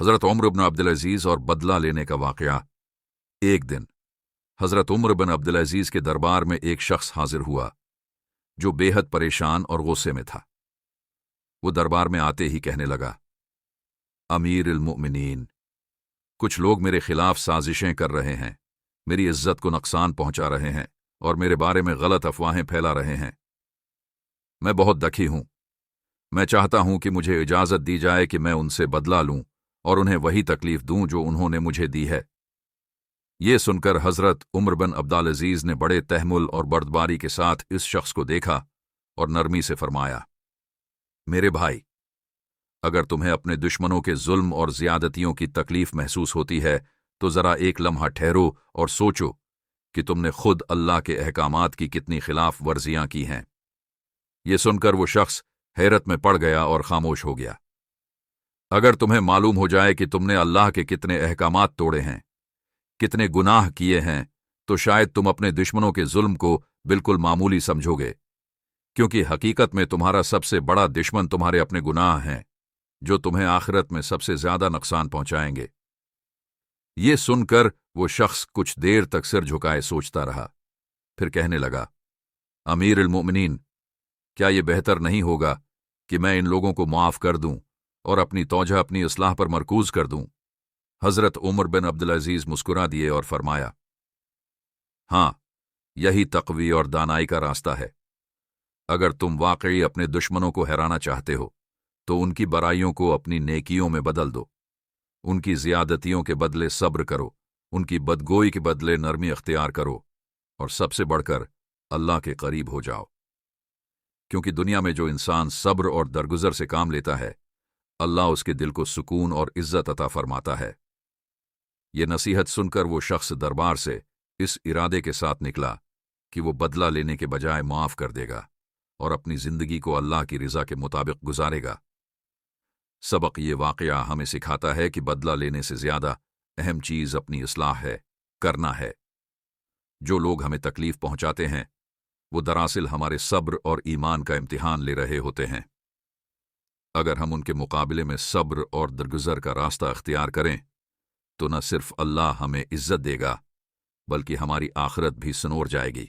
حضرت عمر بن عبدالعزیز اور بدلہ لینے کا واقعہ۔ ایک دن حضرت عمر بن عبدالعزیز کے دربار میں ایک شخص حاضر ہوا جو بے حد پریشان اور غصے میں تھا۔ وہ دربار میں آتے ہی کہنے لگا، امیر المؤمنین، کچھ لوگ میرے خلاف سازشیں کر رہے ہیں، میری عزت کو نقصان پہنچا رہے ہیں اور میرے بارے میں غلط افواہیں پھیلا رہے ہیں۔ میں بہت دکھی ہوں۔ میں چاہتا ہوں کہ مجھے اجازت دی جائے کہ میں ان سے بدلہ لوں اور انہیں وہی تکلیف دوں جو انہوں نے مجھے دی ہے۔ یہ سن کر حضرت عمر بن عبدالعزیز نے بڑے تحمل اور بردباری کے ساتھ اس شخص کو دیکھا اور نرمی سے فرمایا، میرے بھائی، اگر تمہیں اپنے دشمنوں کے ظلم اور زیادتیوں کی تکلیف محسوس ہوتی ہے تو ذرا ایک لمحہ ٹھہرو اور سوچو کہ تم نے خود اللہ کے احکامات کی کتنی خلاف ورزیاں کی ہیں۔ یہ سن کر وہ شخص حیرت میں پڑ گیا اور خاموش ہو گیا۔ اگر تمہیں معلوم ہو جائے کہ تم نے اللہ کے کتنے احکامات توڑے ہیں، کتنے گناہ کیے ہیں، تو شاید تم اپنے دشمنوں کے ظلم کو بالکل معمولی سمجھو گے، کیونکہ حقیقت میں تمہارا سب سے بڑا دشمن تمہارے اپنے گناہ ہیں، جو تمہیں آخرت میں سب سے زیادہ نقصان پہنچائیں گے۔ یہ سن کر وہ شخص کچھ دیر تک سر جھکائے سوچتا رہا، پھر کہنے لگا، امیر المؤمنین، کیا یہ بہتر نہیں ہوگا کہ میں ان لوگوں کو معاف کر دوں اور اپنی توجہ اپنی اصلاح پر مرکوز کر دوں؟ حضرت عمر بن عبدالعزیز مسکرا دیے اور فرمایا، ہاں، یہی تقوی اور دانائی کا راستہ ہے۔ اگر تم واقعی اپنے دشمنوں کو ہرانا چاہتے ہو تو ان کی برائیوں کو اپنی نیکیوں میں بدل دو، ان کی زیادتیوں کے بدلے صبر کرو، ان کی بدگوئی کے بدلے نرمی اختیار کرو، اور سب سے بڑھ کر اللہ کے قریب ہو جاؤ، کیونکہ دنیا میں جو انسان صبر اور درگزر سے کام لیتا ہے، اللہ اس کے دل کو سکون اور عزت عطا فرماتا ہے۔ یہ نصیحت سن کر وہ شخص دربار سے اس ارادے کے ساتھ نکلا کہ وہ بدلہ لینے کے بجائے معاف کر دے گا اور اپنی زندگی کو اللہ کی رضا کے مطابق گزارے گا۔ سبق یہ واقعہ ہمیں سکھاتا ہے کہ بدلہ لینے سے زیادہ اہم چیز اپنی اصلاح ہے، کرنا ہے۔ جو لوگ ہمیں تکلیف پہنچاتے ہیں وہ دراصل ہمارے صبر اور ایمان کا امتحان لے رہے ہوتے ہیں۔ اگر ہم ان کے مقابلے میں صبر اور درگزر کا راستہ اختیار کریں تو نہ صرف اللہ ہمیں عزت دے گا بلکہ ہماری آخرت بھی سنور جائے گی۔